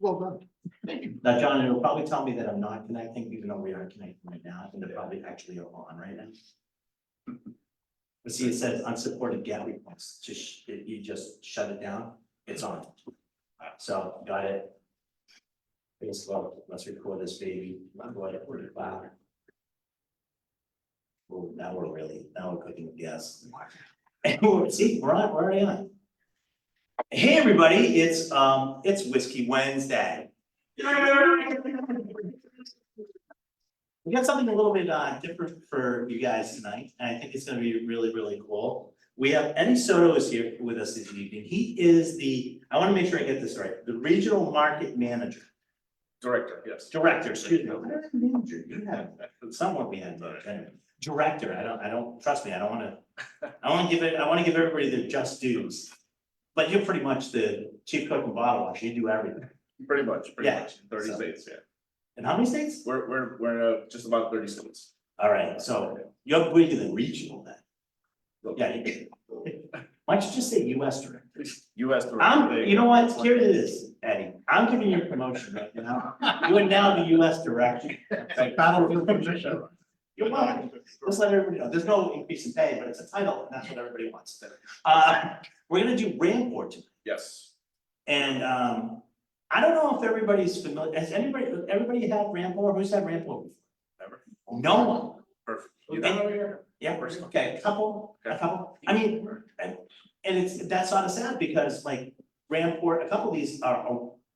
Well done. Thank you. Now, John, it'll probably tell me that I'm not connecting, even though we are connecting right now. I think they're probably actually on right now. But see, it says unsupported GET requests. Just, you just shut it down. It's on. So, got it. Let's record this baby. Go ahead, put it back. Oh, now we're cooking with gas. See, we're already on. Hey, everybody, it's Whiskey Wednesday. We got something a little bit different for you guys tonight, and I think it's gonna be really, really cool. We have Eddie Soto is here with us this evening. He is I wanna make sure I get this right, the regional market manager. Director, yes. Director, excuse me. Manager, you have somewhat behind both, anyway. Director, I don't, trust me, I wanna give everybody their just dues. But you're pretty much the chief cook and bottle washer, you do everything. Pretty much, Yeah, 30 so- states, yeah. And how many states? We're just about 30 states. All right, so you're bigger than regional then. Yeah. Why don't you just say US director? US director. You know what, here it is, Eddie, I'm giving you a promotion right now. You are now the US director. Battlefield position. You're welcome. Just let everybody know, there's no increase in pay, but it's a title, and that's what everybody wants. We're gonna do Rampur tonight, Yes. and I don't know if everybody's familiar, has everybody had Rampur, who's had Rampur before? Never. No one. Perfect. Okay. You done over here? Yeah, okay, a couple, I mean, and that's not sad because like Rampur, a couple of these are,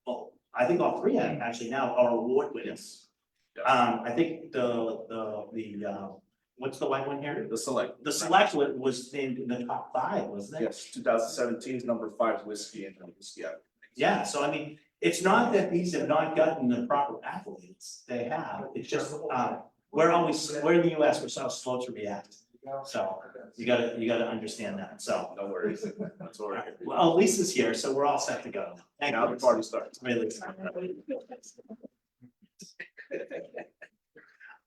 well, I think all three have actually now are award winners. Yes. I think what's the white one here? The Select. The Select was named in the top 5, wasn't it? Yes, 2017 is number 5 whiskey and whiskey. Yeah, so I mean, it's not that these have not gotten the proper accolades, they have, it's just, we're in the US, we're so slow to react. So, you gotta understand that, so. No worries. That's all right. Well, Lisa's here, so we're all set to go. Thank Now you. the party starts. Really.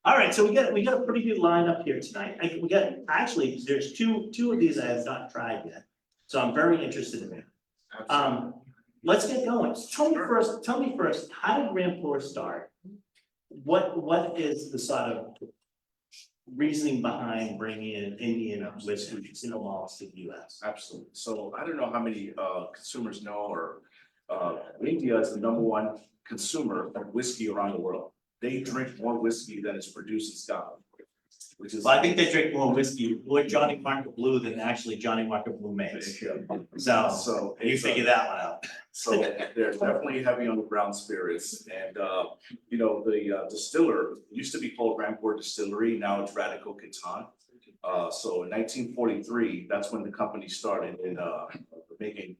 All right, so we got a pretty good lineup here tonight. Actually, there's two of these I have not tried yet, so I'm very interested in it. Let's get going. Tell me first, how did Rampur start? What is the sort of reasoning behind bringing in Indian whiskey, single malts to the US? Absolutely. So I don't know how many consumers know or India is the #1 consumer of whiskey around the world. They drink more whiskey than is produced in Scotland, which is. Well, I think they drink more whiskey, more Johnny Walker Blue than actually Johnny Walker Blue makes. So you figure that one out. So they're definitely heavy on the brown spirits, and the distiller used to be called Rampur Distillery, now it's Radical Khitan. So in 1943, that's when the company started in making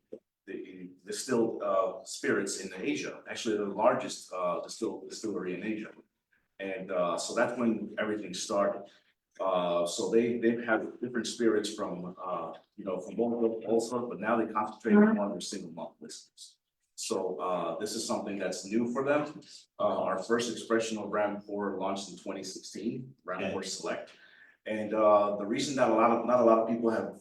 the distilled spirits in Asia. Actually, the largest distillery in Asia, and so that's when everything started. So they've had different spirits from both also, but now they concentrate on their single malt whiskeys. So this is something that's new for them. Our first expression of Rampur launched in 2016, Rampur Select. And the reason that not a lot of people have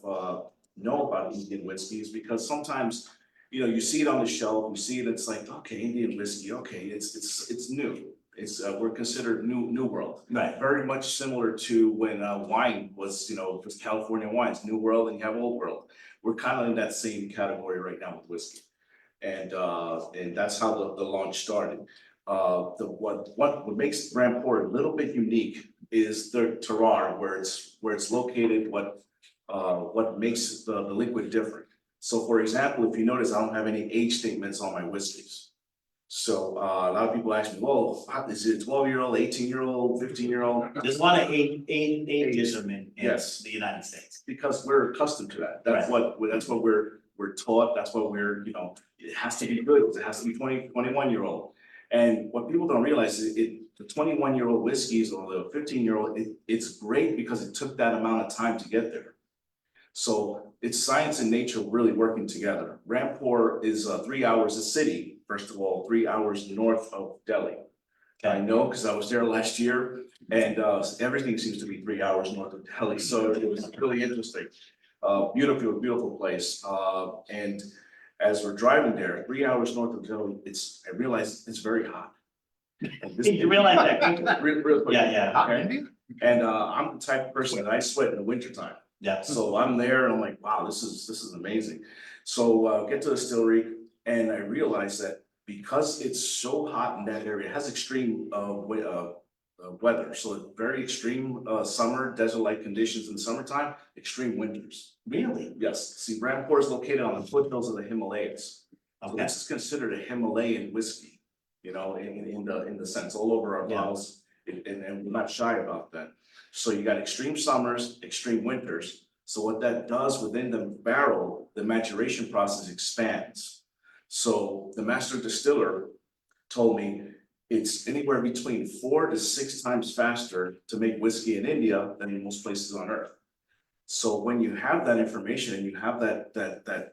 know about Indian whiskey is because sometimes you see it on the shelf, you see it, it's like, okay, Indian whiskey, okay, it's new. It's we're considered new world. Right. Very much similar to when wine was, just California wines, New World, and you have Old World. We're kind of in that same category right now with whiskey, and that's how the launch started. What makes Rampur a little bit unique is the terroir, where it's located. What makes the liquid different. So, for example, if you notice, I don't have any age statements on my whiskeys. So a lot of people ask me, well, is it 12-year-old, 18-year-old, 15-year-old? There's a lot of ageism in Yes. the United States. Because we're accustomed to that. That's what we're taught. That's what it has to be good. It has to be 21-year-old. And what people don't realize is the 21-year-old whiskeys or the 15-year-old, it's great because it took that amount of time to get there. So it's science and nature really working together. Rampur is 3 hours a city. First of all, 3 hours north of Delhi. I know because I was there last year, and everything seems to be 3 hours north of Delhi. So it was really interesting. Beautiful place. And As we're driving there, 3 hours north of Philly, I realized it's very hot. And this- You realize that? Real quick. Yeah, Okay. And I'm the type of person that I sweat in the wintertime. yeah. So I'm there and I'm like, wow, this is amazing. So get to the distillery and I realized that because it's so hot in that area, it has extreme weather. So very extreme summer, desert-like conditions in the summertime, extreme winters. Really? Yes, see, Rampur is located on the foothills of the Himalayas. So Okay. this is considered a Himalayan whiskey, you know, in the sense, all over our Yeah. bottles, and we're not shy about that. So you got extreme summers, extreme winters. So what that does within the barrel, the maturation process expands. So the master distiller told me it's anywhere between 4 to 6 times faster to make whiskey in India than in most places on earth. So when you have that information and you have that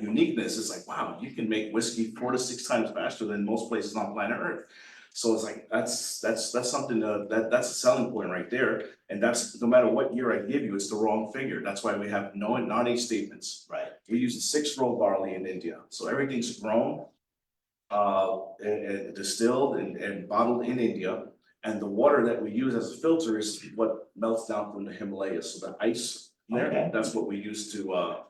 uniqueness, it's like, wow, you can make whiskey 4 to 6 times faster than most places on planet Earth. So it's like, that's something that's a selling point right there. And that's, no matter what year I give you, it's the wrong figure. That's why we have non-age statements. Right. We use a 6-row barley in India. So everything's grown, and distilled and bottled in India. And the water that we use as a filter is what melts down from the Himalayas. So the ice there, Okay. that's what we use to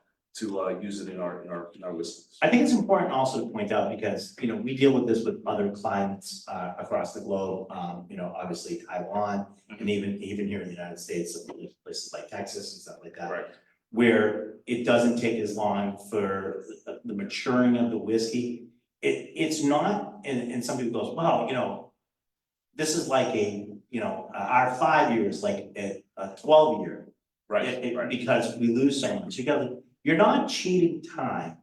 use it in our whiskeys. I think it's important also to point out because, you know, we deal with this with other climates across the globe, you know, obviously Taiwan and even here in the United States, places like Texas and stuff like that. Right. Where it doesn't take as long for the maturing of the whiskey. It's not, and some people goes, well, you know, this is like our 5 years, like a 12-year. Right. Because we lose so much. You're not cheating time.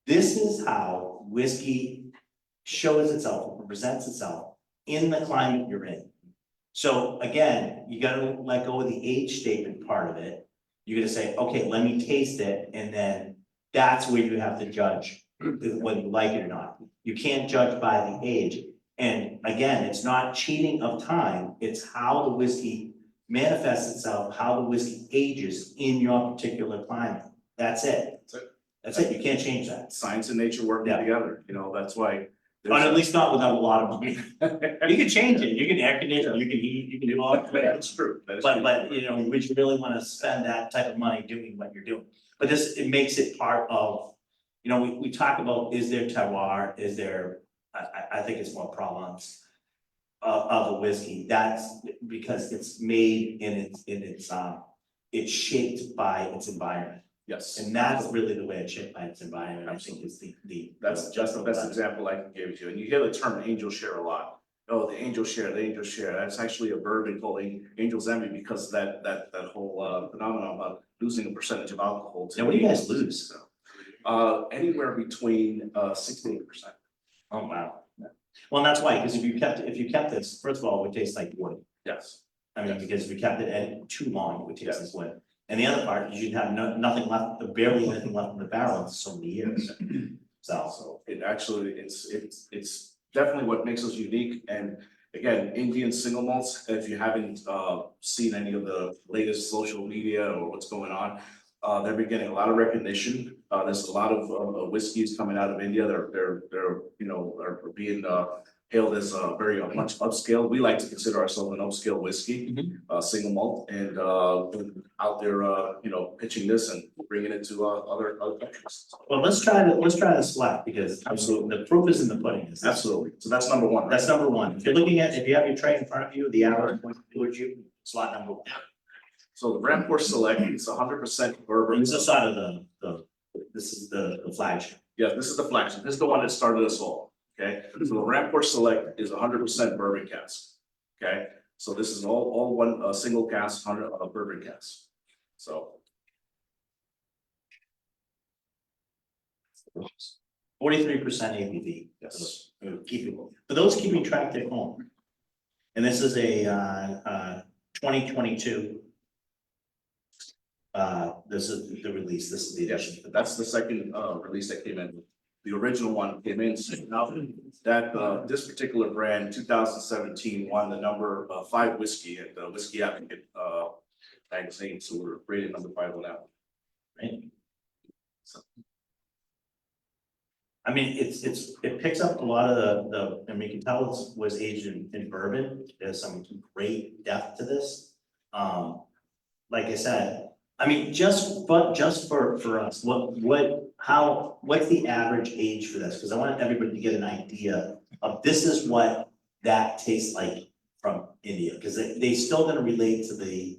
This is how whiskey shows itself, presents itself in the climate you're in. So again, you gotta let go of the age statement part of it. You're gonna say, okay, let me taste it, and then that's where you have to judge whether you like it or not. You can't judge by the age. And again, it's not cheating of time, it's how the whiskey manifests itself, how the whiskey ages in your particular climate. That's it. That's it. That's it. You can't change that. Science and nature working Yeah. together, you know, that's why. Or at least not without a lot of money. You can change it. You can air condition, you can heat, you can do all that. That's true. That is true. But, you know, would you really wanna spend that type of money doing what you're doing? But it makes it part of, you know, we talk about, is there terroir, is there, I think it's more Provence of the whiskey. That's because it's made it's shaped by its environment. Yes. And that's really the way it's shaped by its environment, I think is That's the best example I can give you. And you hear the term angel share a lot. Oh, the angel share, the angel share. That's actually a bourbon called Angel's Envy because that whole phenomenon about losing a percentage of alcohol. Now, what do you guys lose? Anywhere between 6 to 8%. Oh, wow. Well, and that's why, because if you kept this, first of all, it would taste like wood. Yes. I mean, Yes. because if you kept it at too long, it would taste Yes. like wood. And the other part, is you'd have nothing left, barely anything left in the barrel in so many years. So, So it actually, it's definitely what makes us unique. And again, Indian single malts, if you haven't seen any of the latest social media or what's going on, they're been getting a lot of recognition. There's a lot of whiskeys coming out of India. They're are being hailed as very much upscale. We like to consider ourselves an upscale whiskey, single malt, and out there, pitching this and bringing it to other countries. well, let's try the select because Absolutely. the proof is in the pudding. Absolutely. So that's number one. Right? That's number one. If you have your tray in front of you, the arrow is pointing towards you, slot number one. So the Rampur Select is 100% bourbon. This is sort of this is the flagship. Yeah, this is the flagship. This is the one that started us all. Okay, so the Rampur Select is 100% bourbon cask. Okay, so this is all one single cask, 100 bourbon cask. So 43% ABV. yes, For those keeping track at home. And this is a 2022. This is the release, this is the yes, edition. that's the second release that came in. The original one came in. Now that this particular brand, 2017, won the number 5 whiskey at the Whiskey Advocate magazine. So we're rated number 5 on that. Right? I mean, it picks up a lot of I mean, you can tell it was aged in bourbon. There's some great depth to this. Like I said, I mean, just for us, what's the average age for this? Because I want everybody to get an idea of this is what that tastes like from India, because they still gonna relate to the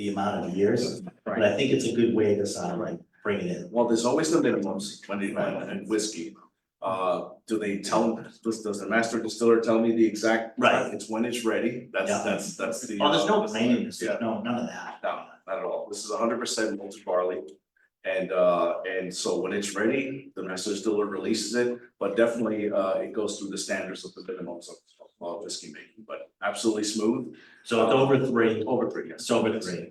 amount of years. But I think it's a good way to sort of like bring it in. Well, there's always the minimums when in whiskey. Do they tell, does the master distiller tell me the exact? Right. It's when it's ready, that's Yeah. the. Oh, there's no that's the- graininess, Yeah, no, none of that. no, not at all, this is 100% malted barley. And so when it's ready, the master distiller releases it, but definitely, it goes through the standards of the minimums of whiskey making, but absolutely smooth. So it's over three. Over 3 years. It's over 3.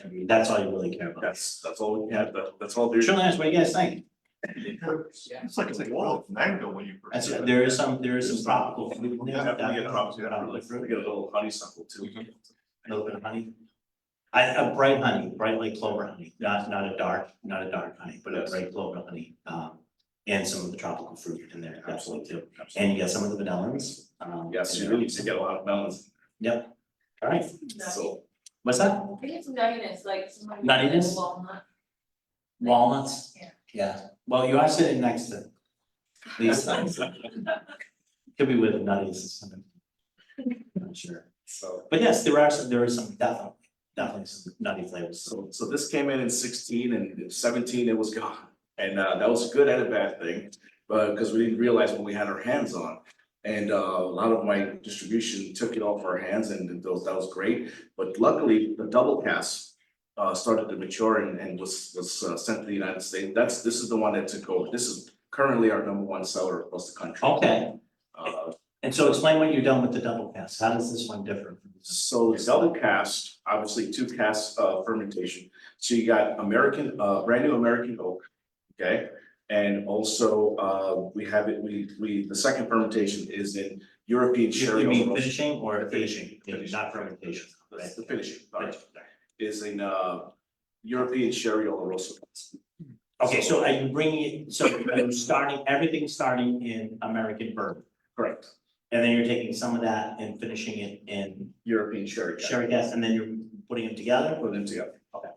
I mean, that's all you really care about. That's all, yeah, that's all there. Sure, Lance, what do you guys think? It's like a wall of mango when you That's first. it. There is some tropical fruit in there. Yeah, we get Tropical We fruit, get a little honeysuckle too. a little bit of honey. A bright honey, bright like clover honey, not a dark honey, but a Yes. bright clover honey. And some of the tropical fruit in there, absolutely too. Absolutely. And you get some of the vanillins. Yes, in you there. really to get a lot of melons, Yep. All right, so. what's that? I get some nuttiness, like some. Nuttiness? Walnut. Walnuts? Yeah. Yeah, well, you are sitting next to these things. Could be with nutties. Not sure, So, but yes, there is some definitely some nutty flavors. so this came in 16 and in 17 it was gone. And that was a good and a bad thing, but because we didn't realize what we had our hands on. And a lot of my distribution took it off our hands and that was great. But luckily, the double cask started to mature and was sent to the United States. This is the one that took over. This is currently our #1 seller across the country. Okay, Uh, and so explain what you've done with the double cast. How does this one differ? from this? So the double cast, obviously 2 casks fermentation. So you got brand new American oak, okay? And also, we have it, the second fermentation is in European sherry. You mean Oloroso. finishing or Finishing. not fermentation? That's the finishing, sorry, is in European sherry Oloroso. Okay, so are you bringing it, so you're everything starting in American bourbon? Correct, And then you're taking some of that and finishing it in European sherry. sherry gas, and then you're putting them together? Put them together. Okay.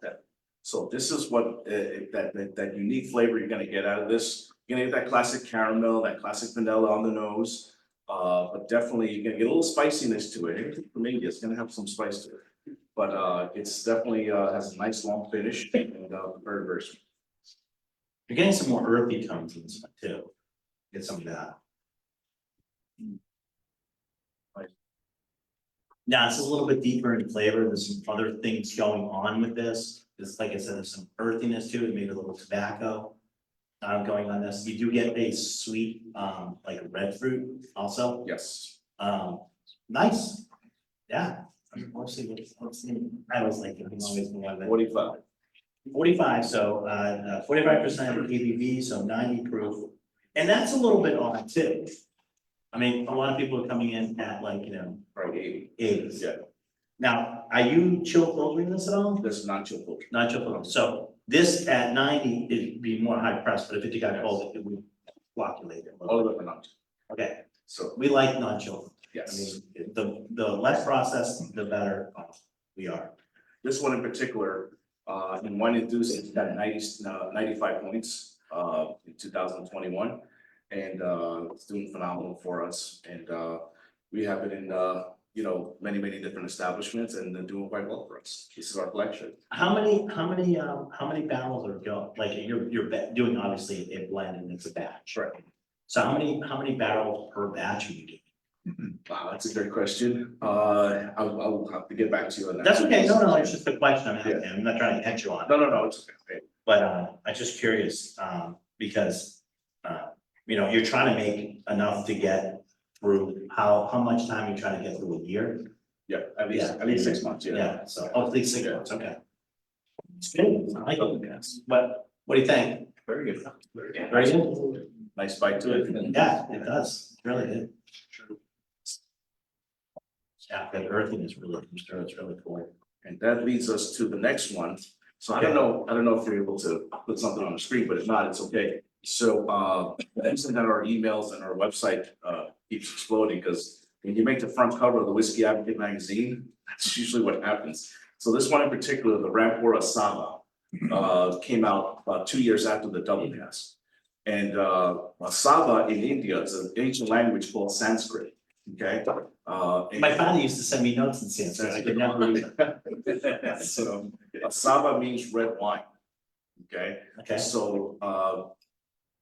So this is what, that unique flavor you're gonna get out of this. You're gonna get that classic caramel, that classic vanilla on the nose. But definitely you're gonna get a little spiciness to it. Anything from India, it's gonna have some spice to it. But it's definitely has a nice long finish and very, very sweet. You're getting some more earthy tones in this one too. Get some of that. Now, this is a little bit deeper in flavor. There's some other things going on with this. It's like I said, there's some earthiness to it, maybe a little tobacco. Going on this. You do get a sweet, like a red fruit also. Yes. Nice. Yeah. I was like, I'm always the one that. 45. 45, so 45% ABV, so 90 proof. And that's a little bit odd too. I mean, a lot of people are coming in at like, Right, 80. 80s. Yeah, Now, are you chill filtering this at all? this is not chill filter. Not chill filtering. So this at 90, it'd be more high pressed, but if it got cold, it would flocculate it. a All little of them are not. bit. Okay, So, we like non-chill. I yes. mean, the less processed, the better off we are. This one in particular, in wine enthusiast, it's got 95 points, in 2021. And, it's doing phenomenal for us. And, we have it in, many different establishments and they're doing quite well for us. This is our flagship. How many barrels are going, like you're doing obviously a blend and it's a batch. Right. So how many barrels per batch are you doing? Wow, that's a great question. I'll have to get back to you on that. That's okay, no, it's just a question I'm asking, I'm not trying to catch you on it, No, it's okay. but I'm just curious, because you're trying to make enough to get through, how much time are you trying to get through a year? Yeah, at least 6 months, yeah. Yeah, so, at least 6 Yeah. months, okay. It's good, I like it, yes, but what do you think? Very good. Very good? Nice bite to it. Yeah, it does, It's really good. Yeah, that earthiness really comes through, it's really cool. And that leads us to the next one. So I don't know if you're able to put something on the screen, but if not, it's okay. So, the reason that our emails and our website, keeps exploding, because when you make the front cover of the Whiskey Advocate magazine, that's usually what happens. So this one in particular, the Rampur Asava, came out about 2 years after the double cask. And, Asava in India is an ancient language called Sanskrit, okay? And- My father used to send me notes in Sanskrit, I could never read it. So, Asava means red wine, okay? Okay, So,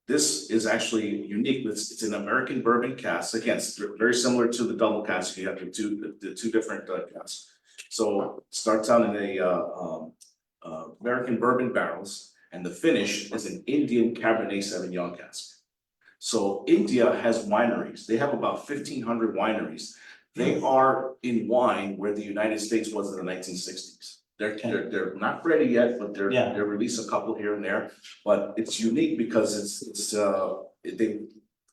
this is actually unique. It's an American bourbon cask. Again, it's very similar to the double cask. You have the two different casks. So it starts out in American bourbon barrels, and the finish is an Indian Cabernet Sauvignon cask. So India has wineries. They have about 1,500 wineries. They are in wine where the United States was in the 1960s. They're not ready yet, but Yeah. they're released a couple here and there. But it's unique because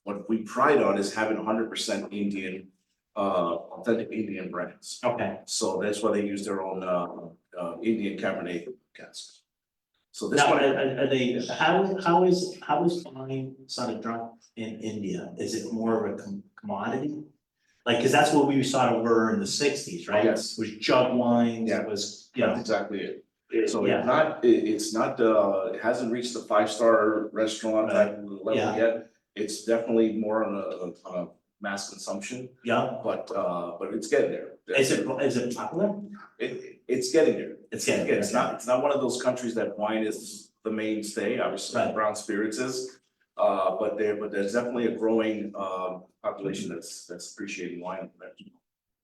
what we pride on is having 100% Indian, authentic Indian brands. okay. So that's why they use their own Indian Cabernet cask. So this Now, one, are they, how is wine sort of drunk in India? Is it more of a commodity? Like, cause that's what we sort of were in the sixties, right? Yes. Was jug wines, Yeah. it was, you that's know. exactly it. So Yeah. it's not, it hasn't reached the 5-star restaurant type level Yeah. yet. It's definitely more on a mass consumption, Yeah, but it's getting there. is it popular? It's getting there. It's getting Again, there, it's not one of those countries that wine is the mainstay, obviously Right. brown spirits is. But there's definitely a growing population that's appreciating wine.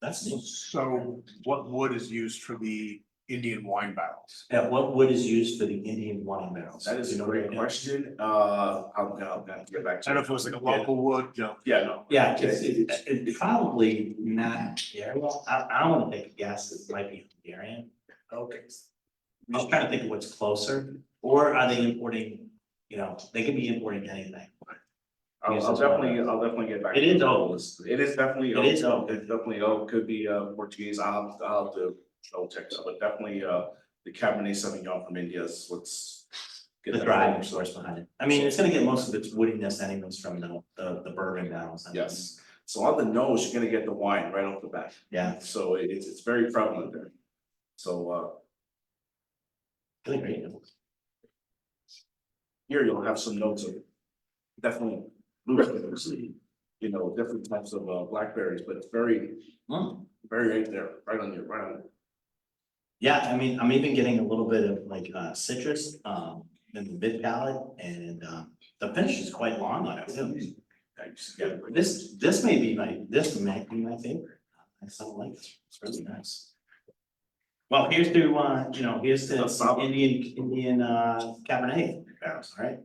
That's neat. So what wood is used for the Indian wine barrels? Yeah, what wood is used for the Indian wine barrels? That is Do you a know great that? question. I'm gonna get back I to don't know you. if it was like a local wood, you know. Yeah, no. Yeah, it's probably not Hungarian. I wanna take a guess, it might be Hungarian. Okay. I'm just trying to think of what's closer, or are they importing, you know, they could be importing anything. I'll definitely get back. It to is you. oak. It is definitely It oak. is oak. It's definitely oak, could be Portuguese. I'll have to double check that, but definitely the Cabernet Sauvignon from India is what's. The driving source behind it. I mean, it's gonna get most of its woodiness anyways from the bourbon barrels. Yes, so on the nose, you're gonna get the wine right off the bat. Yeah, So it's very prevalent there. So really great. here you'll have some notes of definitely blueberries, you know, different types of blackberries, but it's very, very right there, right on it. Yeah, I mean, I'm even getting a little bit of like citrus in the mid palate, and the finish is quite long on it too. Yeah, this may be my favorite. I still like this, it's really nice. Well, here's to here's to Asava. Indian Cabernet barrels, all right?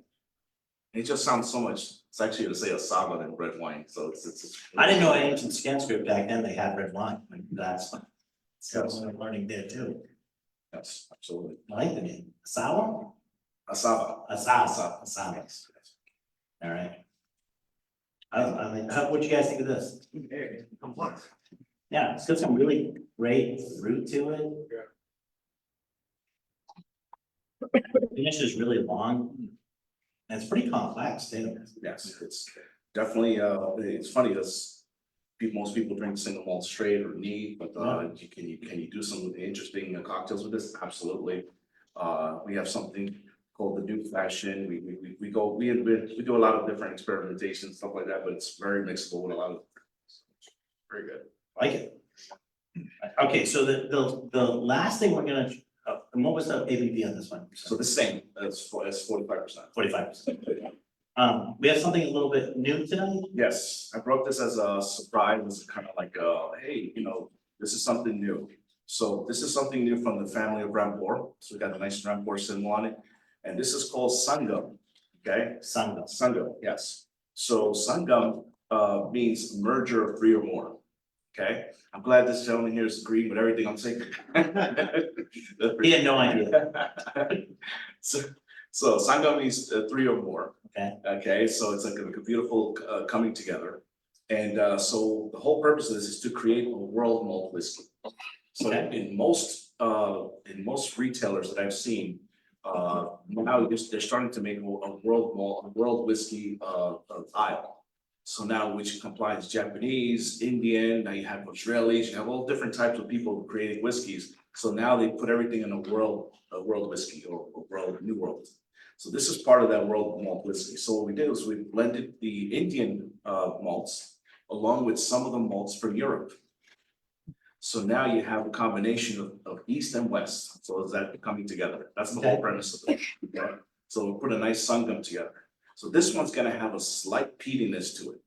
It just sounds so much, it's actually to say Asava than red wine, so it's. I didn't know in ancient Sanskrit back then they had red wine, like that's. So I'm learning there too. Yes, absolutely. I like the name. Asava? Asava. Asava. All right. I mean, what you guys think of this? Complex. Yeah, it's got some really great root to it. Finish is really long. And it's pretty complex too. Yes, it's definitely, it's funny, because most people drink single malt straight or neat, but can you do some interesting cocktails with this? Absolutely. We have something called the new fashion. We do a lot of different experimentation, stuff like that, but it's very mixable with a lot of. Very good. Like it. Okay, so the last thing we're gonna, and what was the ABV on this one? So the same as 45%. 45%. We have something a little bit new tonight. Yes, I brought this as a surprise, it's kind of like, hey, this is something new. So this is something new from the family of Rampur, so we got a nice Rampur symbol on it, and this is called Sangam, okay? Sangam. Sangam, yes. So Sangam means merger of 3 or more, okay? I'm glad this gentleman here is agreeing with everything I'm saying. He had no idea. So Sangam means 3 or more. Okay. Okay, so it's like a beautiful coming together. And so the whole purpose of this is to create a world malt whiskey. So Okay. in most retailers that I've seen, Now they're starting to make a world whiskey, aisle. So now, which combines Japanese, Indian, now you have Israelis, you have all different types of people creating whiskeys. So now they put everything in a world whiskey or new world. So this is part of that world malt whiskey. So what we did was we blended the Indian malts along with some of the malts from Europe. So now you have a combination of East and West. So is that coming together? That's the whole premise of it. Okay? So we put a nice Sangam together. So this one's gonna have a slight peatiness to it.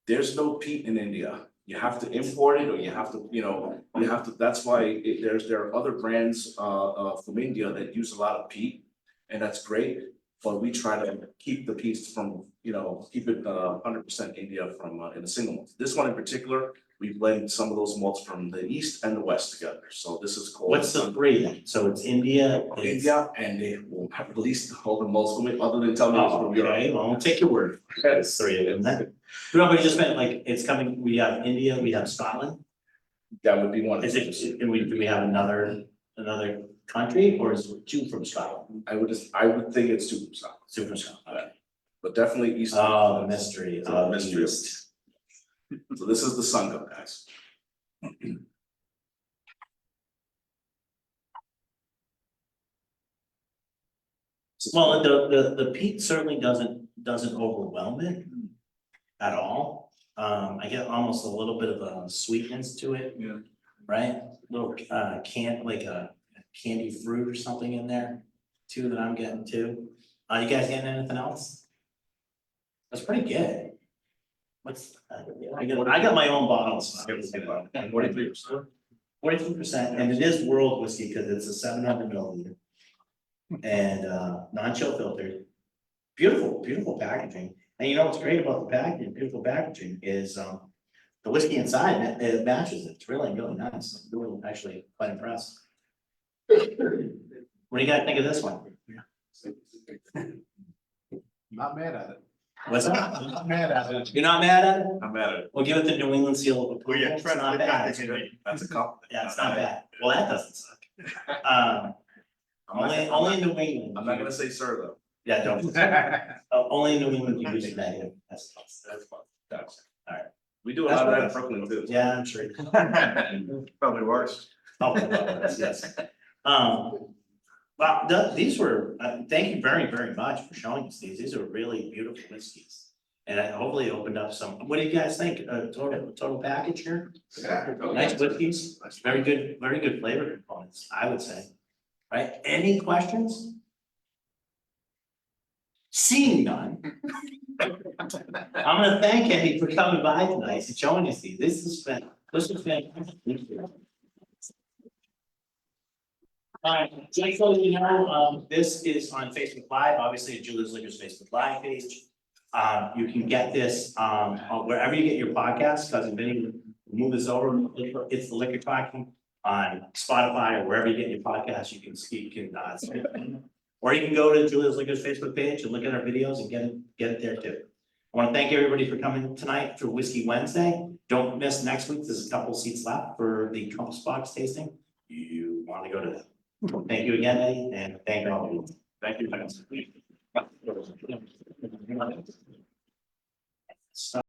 There's no peat in India. You have to import it, or you have to, that's why there are other brands from India that use a lot of peat, and that's great. But we try to keep the peats from, keep it 100% India from in a single malt. This one in particular, we blend some of those malts from the East and the West together. So this is called. What's the three then? So it's India. it's- India, and they will have released all the malts from it, other than telling us Oh, from Europe. okay, well, I'll take your word. It's three of them then. No, but it just meant like, it's coming, we have India, we have Scotland. That would be one. Is it, do we have another country, or is it two from Scotland? I would think it's two percent, Two from Scotland, okay. but definitely East. Oh, the mystery. The mystery. East. So this is the Sangam, guys. Well, the peat certainly doesn't overwhelm it at all. I get almost a little bit of a sweetness to it. Yeah. Right, little like a candy fruit or something in there too that I'm getting too. You guys getting anything else? That's pretty good. What's, I got my own bottles. 43%. 43%, and it is world whiskey because it's a 700 milliliter. And non-chill filtered. Beautiful, beautiful packaging. And you know what's great about the packaging, beautiful packaging is the whiskey inside, it matches it. It's really, really nice. I'm really actually quite impressed. What do you guys think of this one? Not mad at it. What's that? Not mad at it. You're not mad at it? I'm at it. We'll give it the New England seal of approval. yeah, It's try to not put bad. that in. That's a compliment. Yeah, it's not bad. Well, that doesn't suck. Only in New England. I'm not gonna say sir though. Yeah, don't. Only in New England you use it negative. That's fun. That's. Alright. We do a That's lot of that right. in Brooklyn too. Yeah, I'm sure. Probably worse. Oh, yes. Wow, these were, thank you very, very much for showing us these. These are really beautiful whiskeys. And I hopefully opened up some, what do you guys think? Total package here? Nice whiskeys, very good flavor components, I would say. Right, any questions? Seeing none. I'm gonna thank Eddie for coming by tonight and showing us these. This has been fantastic. Alright, just so you know, this is on Facebook Live, obviously at Julie's Liquors Facebook Live page. You can get this on wherever you get your podcasts, Cousin Vinny, move this over, it's the Liquor Talking on Spotify or wherever you get your podcasts, you can speak and or you can go to Julia's Liquors Facebook page and look at our videos and get it there too. I want to thank everybody for coming tonight for Whiskey Wednesday. Don't miss next week. There's a couple seats left for the Trump's Box tasting. You want to go to that. Thank you again, Eddie, and thank all of you. Thank you. Stop.